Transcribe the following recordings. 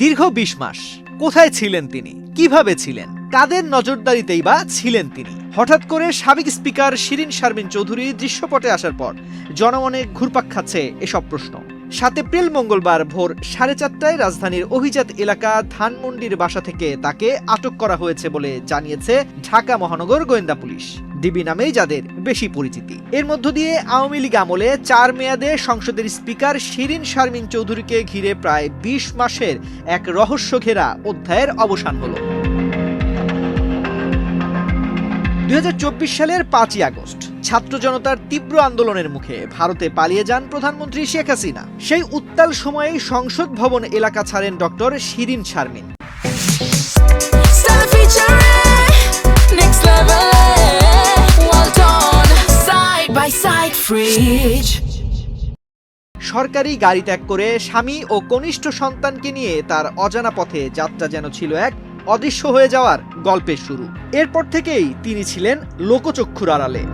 দীর্ঘ ২০ মাস কোথায় ছিলেন তিনি, কিভাবে ছিলেন, কাদের নজরদারিতেই বা ছিলেন তিনি? হঠাৎ করে সাবেক স্পিকার শিরীন শারমিন চৌধুরী দৃশ্যপটে আসার পর জনমনে ঘুরপাক খাচ্ছে এসব প্রশ্ন। ৭ এপ্রিল মঙ্গলবার ভোর 4:30টায় রাজধানীর অভিজাত এলাকা ধানমন্ডির বাসা থেকে তাকে আটক করা হয়েছে বলে জানিয়েছে ঢাকা মহানগর গোয়েন্দা পুলিশ, ডিবি নামেই যাদের বেশি পরিচিতি। এর মধ্য দিয়ে আওয়ামী লীগ আমলে ৪ মেয়াদে সংসদের স্পিকার শিরীন শারমিন চৌধুরীকে ঘিরে প্রায় ২০ মাসের এক রহস্য ঘেরা অধ্যায়ের অবসান হলো। ২০২৪ সালের ৫ই আগস্ট ছাত্র জনতার তীব্র আন্দোলনের মুখে ভারতে পালিয়ে যান প্রধানমন্ত্রী শেখ হাসিনা। সেই উত্তাল সময়েই সংসদ ভবন এলাকা ছাড়েন ডক্টর শিরীন শারমিন। সরকারি গাড়ি ত্যাগ করে স্বামী ও কনিষ্ঠ সন্তানকে নিয়ে তার অজানা পথে যাত্রা যেন ছিল এক অদৃশ্য হয়ে যাওয়ার গল্পের শুরু। এরপর থেকেই তিনি ছিলেন লোকচক্ষুর আড়ালে।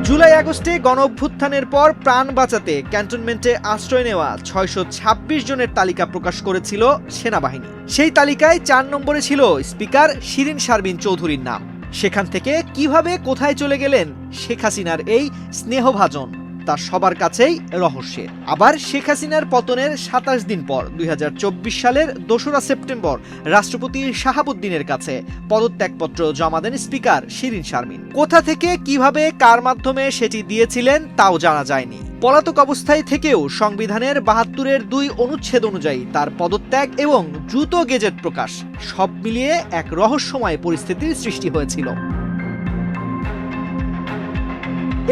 জুলাই আগস্টে গণঅভ্যুত্থানের পর প্রাণ বাঁচাতে ক্যান্টনমেন্টে আশ্রয় নেওয়া ৬২৬ জনের তালিকা প্রকাশ করেছিল সেনাবাহিনী। সেই তালিকায় ৪ নম্বরে ছিল স্পিকার শিরীন শারমিন চৌধুরীর নাম। সেখান থেকে কিভাবে কোথায় চলে গেলেন শেখ হাসিনার এই স্নেহভাজন, তা সবার কাছেই রহস্যের। আবার শেখ হাসিনার পতনের ২৭ দিন পর ২০২৪ সালের ২রা সেপ্টেম্বর রাষ্ট্রপতি শাহাবুদ্দিনের কাছে পদত্যাগপত্র জমা দেন স্পিকার শিরীন শারমিন। কোথা থেকে, কিভাবে, কার মাধ্যমে সেটি দিয়েছিলেন তাও জানা যায়নি। পলাতক অবস্থায় থেকেও সংবিধানের ৭২-এর ২ অনুচ্ছেদ অনুযায়ী তার পদত্যাগ এবং দ্রুত গেজেট প্রকাশ সব মিলিয়ে এক রহস্যময় পরিস্থিতির সৃষ্টি হয়েছিল।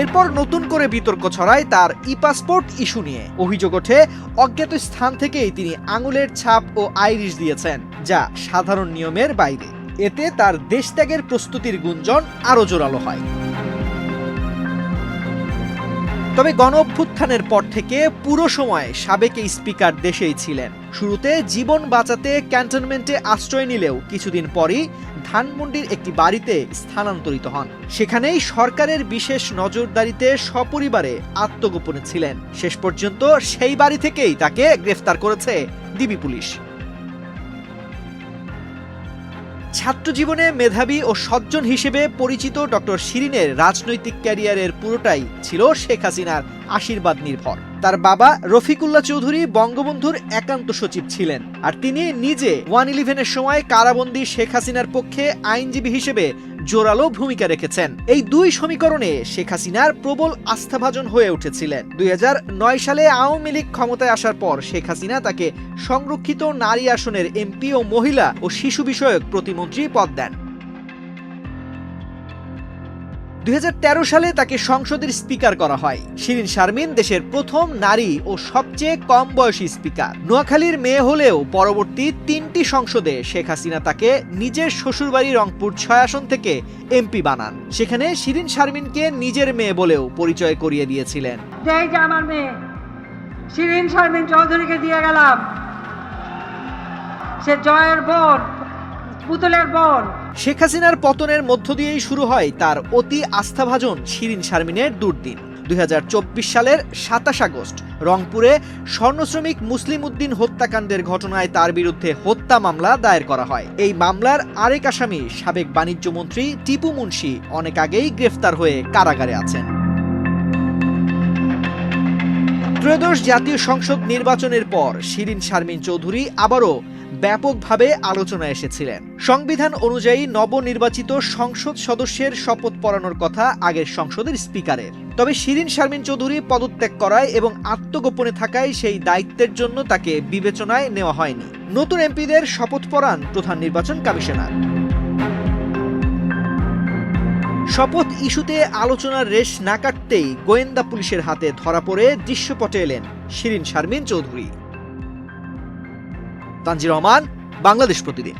এরপর নতুন করে বিতর্ক ছড়ায় তার ই-পাসপোর্ট ইস্যু নিয়ে। অভিযোগ ওঠে অজ্ঞাত স্থান থেকেই তিনি আঙুলের ছাপ ও আইরিশ দিয়েছেন, যা সাধারণ নিয়মের বাইরে। এতে তার দেশত্যাগের প্রস্তুতির গুঞ্জন আরও জোরালো হয়। তবে গণঅভ্যুত্থানের পর থেকে পুরো সময় সাবেক এই স্পিকার দেশেই ছিলেন। শুরুতে জীবন বাঁচাতে ক্যান্টনমেন্টে আশ্রয় নিলেও কিছুদিন পরই ধানমন্ডির একটি বাড়িতে স্থানান্তরিত হন। সেখানেই সরকারের বিশেষ নজরদারিতে সপরিবারে আত্মগোপনে ছিলেন। শেষ পর্যন্ত সেই বাড়ি থেকেই তাকে গ্রেফতার করেছে ডিবি পুলিশ। ছাত্র জীবনে মেধাবী ও সজ্জন হিসেবে পরিচিত ডক্টর শিরীনের রাজনৈতিক ক্যারিয়ারের পুরোটাই ছিল শেখ হাসিনার আশীর্বাদ নির্ভর। তার বাবা রফিকুল্লাহ চৌধুরী বঙ্গবন্ধুর একান্ত সচিব ছিলেন, আর তিনি নিজে 111-এর সময় কারাবন্দী শেখ হাসিনার পক্ষে আইনজীবী হিসেবে জোরালো ভূমিকা রেখেছেন। এই ২ সমীকরণে শেখ হাসিনার প্রবল আস্থাভাজন হয়ে উঠেছিলেন। ২০০৯ সালে আওয়ামী লীগ ক্ষমতায় আসার পর শেখ হাসিনা তাকে সংরক্ষিত নারী আসনের এমপি ও মহিলা ও শিশু বিষয়ক প্রতিমন্ত্রী পদ দেন। ২০১৩ সালে তাকে সংসদের স্পিকার করা হয়। শিরীন শারমিন দেশের প্রথম নারী ও সবচেয়ে কম বয়সী স্পিকার। নোয়াখালীর মেয়ে হলেও পরবর্তী ৩টি সংসদে শেখ হাসিনা তাকে নিজের শ্বশুরবাড়ি রংপুর ৬ আসন থেকে এমপি বানান। সেখানে শিরীন শারমিনকে নিজের মেয়ে বলেও পরিচয় করিয়ে দিয়েছিলেন। আমার মেয়ে শিরীন শারমিন চৌধুরীকে দিয়ে গেলাম, সে জয়ের বোন, পুতুলের বোন। শেখ হাসিনার পতনের মধ্য দিয়েই শুরু হয় তার অতি আস্থাভাজন শিরীন শারমিনের দুর্দিন। ২০২৪ সালের ২৭ আগস্ট রংপুরে স্বর্ণ শ্রমিক মুসলিম উদ্দিন হত্যাকাণ্ডের ঘটনায় তার বিরুদ্ধে হত্যা মামলা দায়ের করা হয়। এই মামলার আরেক আসামি সাবেক বাণিজ্যমন্ত্রী টিপু মুন্সি অনেক আগেই গ্রেফতার হয়ে কারাগারে আছেন। ত্রয়োদশ জাতীয় সংসদ নির্বাচনের পর শিরীন শারমিন চৌধুরী আবারও ব্যাপকভাবে আলোচনায় এসেছিলেন। সংবিধান অনুযায়ী নবনির্বাচিত সংসদ সদস্যের শপথ পড়ানোর কথা আগের সংসদের স্পিকারের। তবে শিরীন শারমিন চৌধুরী পদত্যাগ করায় এবং আত্মগোপনে থাকায় সেই দায়িত্বের জন্য তাকে বিবেচনায় নেওয়া হয়নি। নতুন এমপিদের শপথ পড়ান প্রধান নির্বাচন কমিশনার। শপথ ইস্যুতে আলোচনার রেশ না কাটতেই গোয়েন্দা পুলিশের হাতে ধরা পড়ে দৃশ্যপটে এলেন শিরীন শারমিন চৌধুরী। তানজির রহমান, বাংলাদেশ প্রতিদিন।